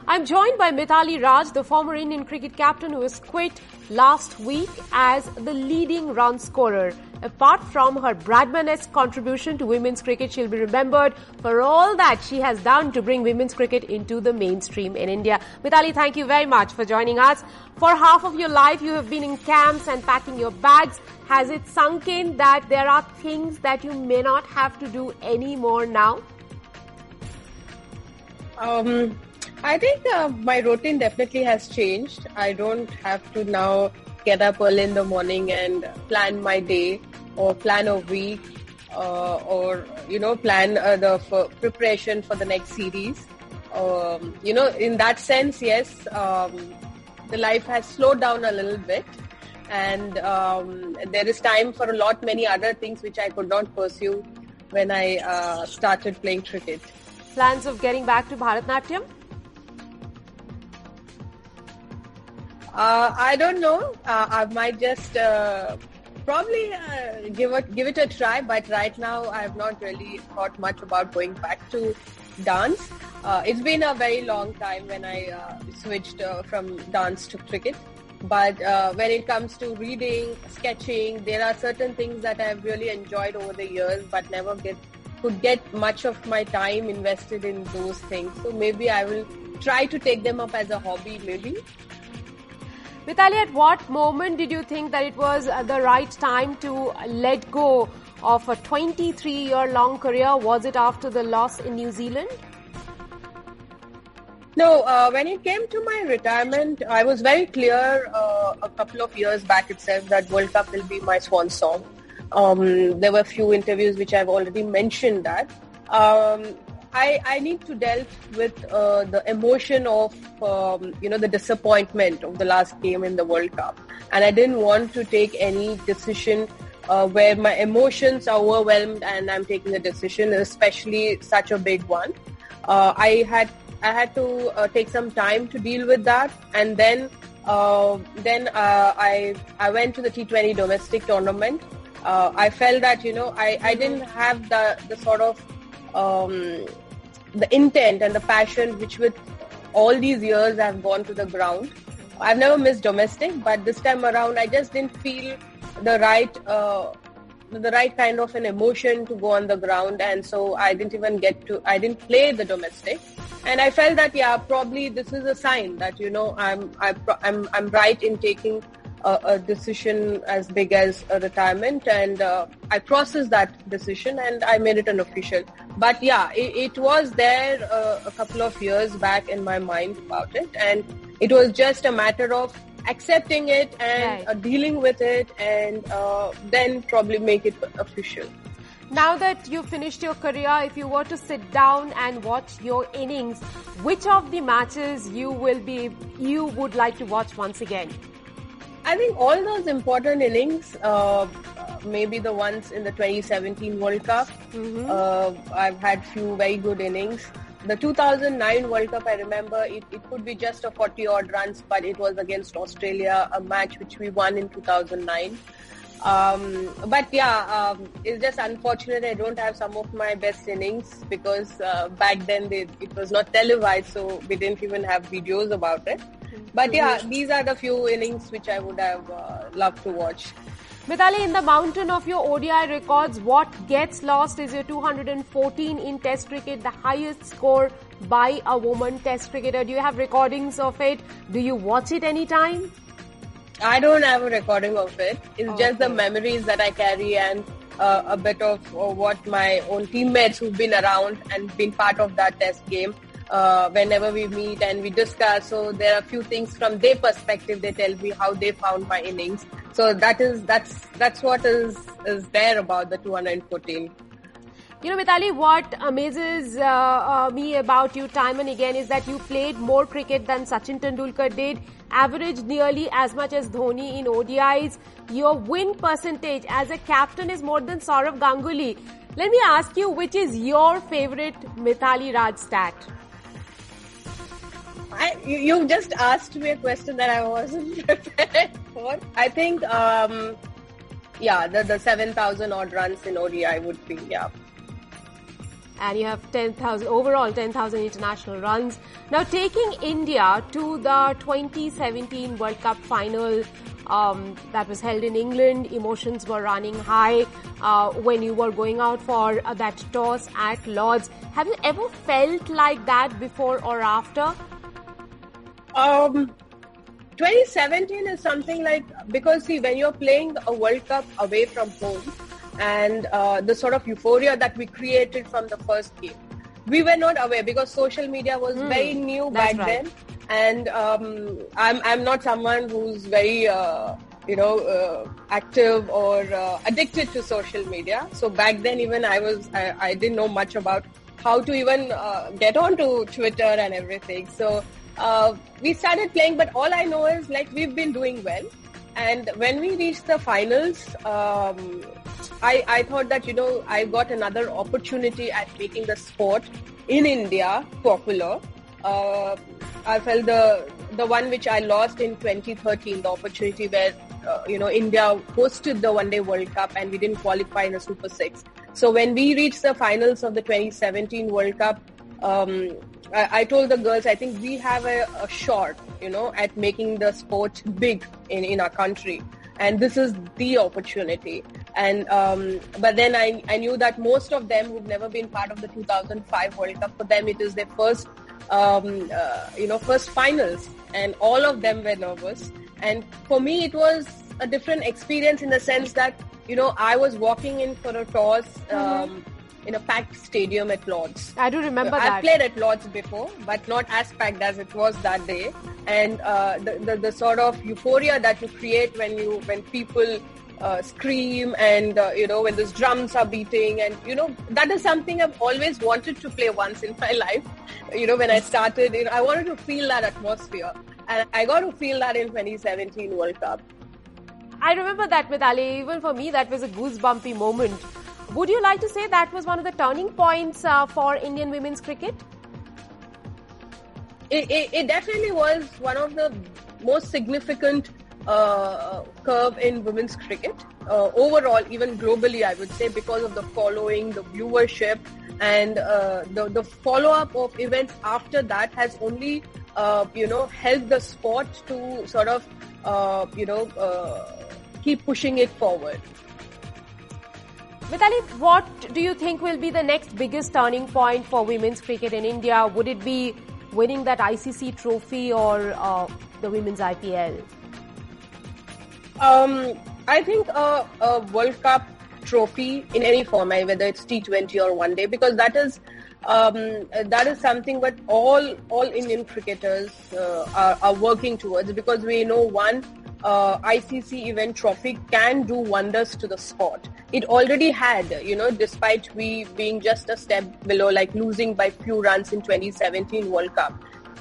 I'm joined by Mithali Raj, the former Indian cricket captain who was quit last week as the leading run scorer. Apart from her Bradman-esque contribution to women's cricket, she'll be remembered for all that she has done to bring women's cricket into the mainstream in India. Mithali, thank you very much for joining us. For half of your life, you have been in camps and packing your bags. Has it sunk in that there are things that you may not have to do anymore now? I think my routine definitely has changed. I don't have to now get up early in the morning and plan my day or plan a week or plan the preparation for the next series. In that sense, yes, the life has slowed down a little bit, and there is time for many other things which I could not pursue when I started playing cricket. Plans of getting back to Bharatnatyam? I don't know. I might just probably give it a try. But right now, I have not really thought much about going back to dance. It's been a very long time when I switched from dance to cricket. But when it comes to reading, sketching, there are certain things that I've really enjoyed over the years, but never could get much of my time invested in those things. So maybe I will try to take them up as a hobby, maybe. Mithali, at what moment did you think that it was the right time to let go of a 23-year-long career? Was it after the loss in New Zealand? No, when it came to my retirement, I was very clear a couple of years back itself that World Cup will be my swan song. There were a few interviews which I've already mentioned that. I need to deal with the emotion of, the disappointment of the last game in the World Cup. And I didn't want to take any decision where my emotions are overwhelmed and I'm taking a decision, especially such a big one. I had to take some time to deal with that. And then I went to the T20 domestic tournament. I felt that, I didn't have the sort of the intent and the passion which with all these years I've gone to the ground. I've never missed domestic, but this time around I just didn't feel the right kind of an emotion to go on the ground, and so I didn't play the domestic. And I felt that probably this is a sign that I'm right in taking a decision as big as a retirement, and I processed that decision and I made it an official. But it was there a couple of years back in my mind about it, and it was just a matter of accepting it and dealing with it, and then probably make it official. Now that you've finished your career, if you were to sit down and watch your innings, which of the matches you would like to watch once again? I think all those important innings, maybe the ones in the 2017 World Cup. I've had few very good innings. The 2009 World Cup, I remember, it could be just a 40-odd runs, but it was against Australia, a match which we won in 2009. It's just unfortunate I don't have some of my best innings because back then it was not televised, so we didn't even have videos about it. But these are the few innings which I would have loved to watch. Mithali, in the mountain of your ODI records, what gets lost is your 214 in Test cricket, the highest score by a woman Test cricketer. Do you have recordings of it? Do you watch it anytime? I don't have a recording of it. It's just the memories that I carry and a bit of what my own teammates who've been around and been part of that Test game. Whenever we meet and we discuss, so there are a few things from their perspective. They tell me how they found my innings. So that's what is there about the 214. Mithali, what amazes me about you time and again is that you played more cricket than Sachin Tendulkar did, averaged nearly as much as Dhoni in ODIs. Your win percentage as a captain is more than Saurav Ganguly. Let me ask you, which is your favorite Mithali Raj stat? You just asked me a question that I wasn't prepared for. I think, the 7,000 odd runs in ODI would be, and you have 10,000 overall 10,000 international runs. Now, taking India to the 2017 World Cup final that was held in England, emotions were running high when you were going out for that toss at Lord's. Have you ever felt like that before or after? 2017 is something like, because see, when you're playing a World Cup away from home, and the sort of euphoria that we created from the first game, we were not aware because social media was very new back then, and I'm not someone who's very active or addicted to social media. So back then, even I didn't know much about how to even get onto Twitter and everything. So we started playing, but all I know is like we've been doing well. And when we reached the finals, I thought that, I got another opportunity at making the sport in India popular. I felt the one which I lost in 2013, the opportunity where, India hosted the One Day World Cup and we didn't qualify in a Super 6. So when we reached the finals of the 2017 World Cup, I told the girls, I think we have a shot, at making the sport big in our country. And this is the opportunity. And but then I knew that most of them who've never been part of the 2005 World Cup, for them it is their first, first finals. And all of them were nervous. And for me, it was a different experience in the sense that, I was walking in for a toss in a packed stadium at Lord's. I do remember that. I've played at Lord's before, but not as packed as it was that day. And the sort of euphoria that you create when people scream and, when those drums are beating, and, that is something I've always wanted to play once in my life. When I started, I wanted to feel that atmosphere. And I got to feel that in 2017 World Cup. I remember that, Mithali. Even for me, that was a goosebumpy moment. Would you like to say that was one of the turning points for Indian women's cricket? It definitely was one of the most significant curve in women's cricket. Overall, even globally, I would say, because of the following, the viewership, and the follow-up of events after that has only helped the sport to sort of keep pushing it forward. Mithali, what do you think will be the next biggest turning point for women's cricket in India? Would it be winning that ICC trophy or the women's IPL? I think a World Cup trophy in any format, whether it's T20 or One Day, because that is something that all Indian cricketers are working towards, because we know one ICC event trophy can do wonders to the sport. It already had, despite we being just a step below, like losing by few runs in 2017 World Cup.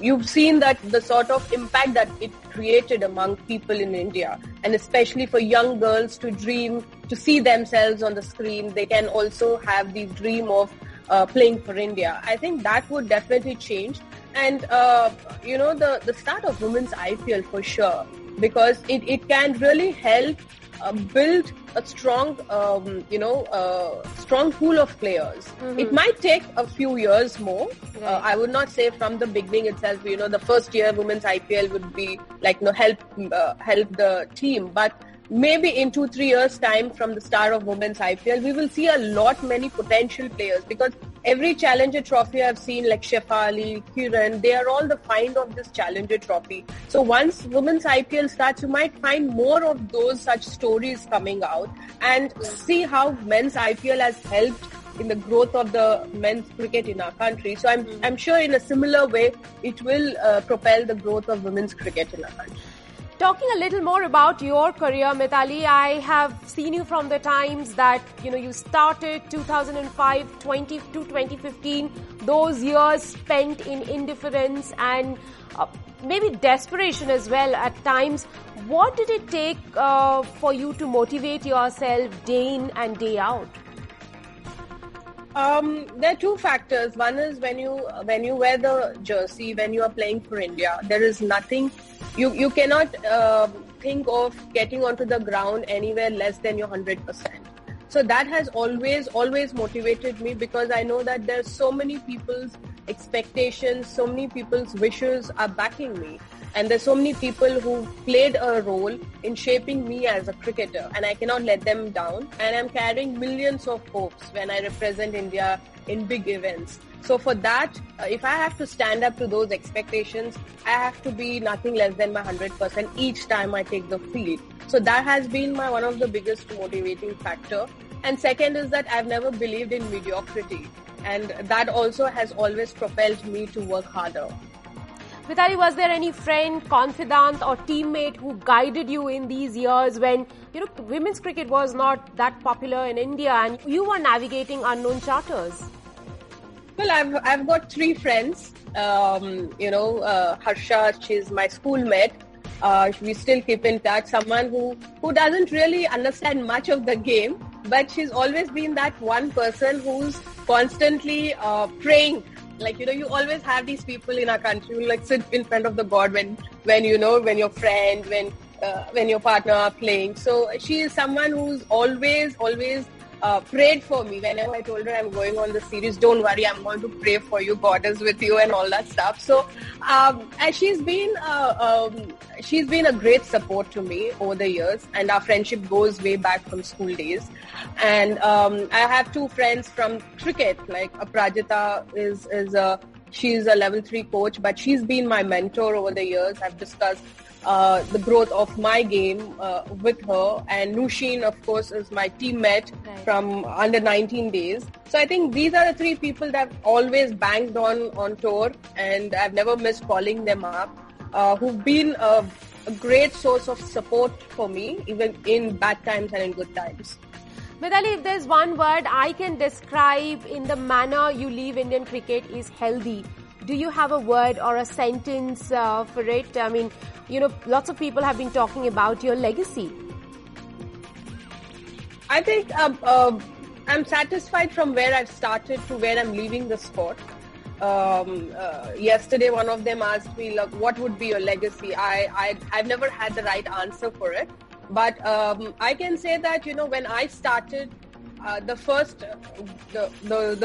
You've seen that the sort of impact that it created among people in India, and especially for young girls to dream, to see themselves on the screen. They can also have the dream of playing for India. I think that would definitely change. And, the start of women's IPL for sure, because it can really help build a strong, strong pool of players. Mm-hmm. It might take a few years more. Right. I would not say from the beginning itself, the first year women's IPL would be like, help the team. But maybe in 2-3 years' time from the start of women's IPL, we will see many potential players, because every Challenger Trophy I've seen, like Shefali, Kiran, they are all the find of this Challenger Trophy. So once women's IPL starts, you might find more of those such stories coming out, and see how men's IPL has helped in the growth of the men's cricket in our country. So I'm sure in a similar way, it will propel the growth of women's cricket in our country. Talking a little more about your career, Mithali, I have seen you from the times that, you started 2005, 20 to 2015, those years spent in indifference and maybe desperation as well at times. What did it take for you to motivate yourself day in and day out? There are two factors. One is when you wear the jersey, when you are playing for India, there is nothing. You cannot think of getting onto the ground anywhere less than your 100%. So that has always motivated me, because I know that there's so many people's expectations, so many people's wishes are backing me. And there's so many people who played a role in shaping me as a cricketer, and I cannot let them down. And I'm carrying millions of hopes when I represent India in big events. So for that, if I have to stand up to those expectations, I have to be nothing less than my 100% each time I take the field. So that has been one of the biggest motivating factor. And second is that I've never believed in mediocrity. And that also has always propelled me to work harder. Mithali, was there any friend, confidant or teammate who guided you in these years when, women's cricket was not that popular in India and you were navigating unknown charters? Well, I've got 3 friends. Harsha, she's my schoolmate. We still keep in touch. Someone who doesn't really understand much of the game, but she's always been that one person who's constantly praying. Like, you always have these people in our country who sit in front of the God when your friend, when your partner are playing. So she is someone who's always prayed for me. Whenever I told her I'm going on the series, don't worry, I'm going to pray for you, God is with you and all that stuff. So and she's been a great support to me over the years, and our friendship goes way back from school days. And I have 2 friends from cricket, like Aprajita she's a level 3 coach, but she's been my mentor over the years. I've discussed the growth of my game with her, and Nushin, of course, is my teammate from under 19 days. So I think these are the 3 people that I've always banged on tour, and I've never missed calling them up, who've been a great source of support for me, even in bad times and in good times. Mithali, if there's one word I can describe in the manner you leave Indian cricket is healthy. Do you have a word or a sentence for it? I mean, lots of people have been talking about your legacy. I think I'm satisfied from where I've started to where I'm leaving the sport. Yesterday, one of them asked me, "Look, what would be your legacy?" I've never had the right answer for it, but I can say that when I started. The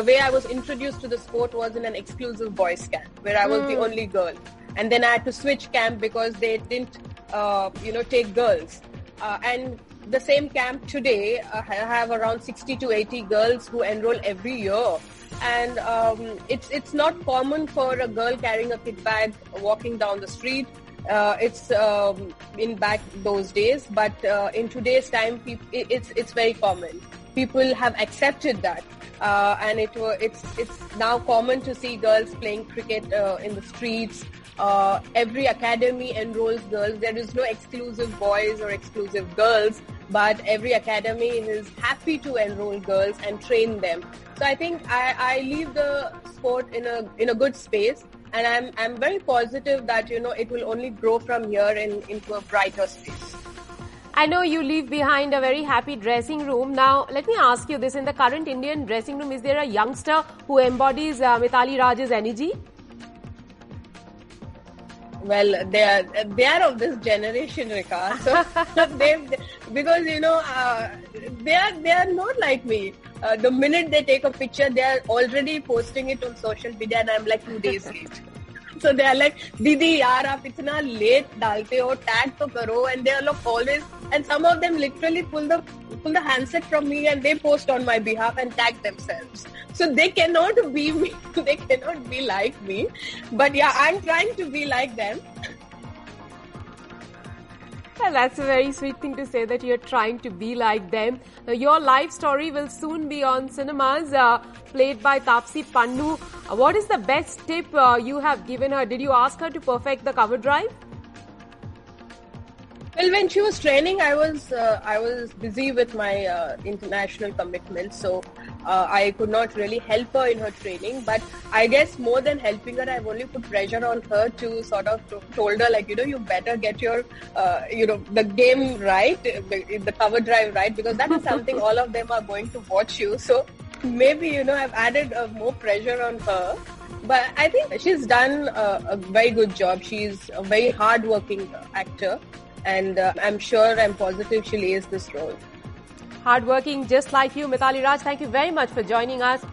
way I was introduced to the sport was in an exclusive boys camp where I was the only girl, and then I had to switch camp because they didn't take girls, and the same camp today I have around 60 to 80 girls who enroll every year, and it's not common for a girl carrying a kit bag walking down the street. It's in back those days, but in today's time it's very common. People have accepted that, and it's now common to see girls playing cricket in the streets. Every academy enrolls girls. There is no exclusive boys or exclusive girls, but every academy is happy to enroll girls and train them. So I think I leave the sport in a good space, and I'm very positive that it will only grow from here into a brighter space. I know you leave behind a very happy dressing room. Now, let me ask you this. In the current Indian dressing room, is there a youngster who embodies Mithali Raj's energy? Well, they are of this generation, Rika. So because they are not like me. The minute they take a picture, they are already posting it on social media, and I'm like 2 days late. So they are like, Didi, yaar, aap itna late dalte ho, tag to karo, and they are like always, and some of them literally pull the handset from me and they post on my behalf and tag themselves. So they cannot be me, they cannot be like me. But yeah, I'm trying to be like them. Well, that's a very sweet thing to say, that you're trying to be like them. Your life story will soon be on cinemas, played by Taapsee Pannu. What is the best tip you have given her? Did you ask her to perfect the cover drive? Well, when she was training, I was busy with my international commitments, so I could not really help her in her training. But I guess more than helping her, I've only put pressure on her to sort of told her, like, you better get your the game right, the cover drive right, because that is something all of them are going to watch you. So maybe I've added more pressure on her. But I think she's done a very good job. She's a very hard-working actor. And I'm positive she'll ace this role. hardworking just like you. Mithali Raj, thank you very much for joining us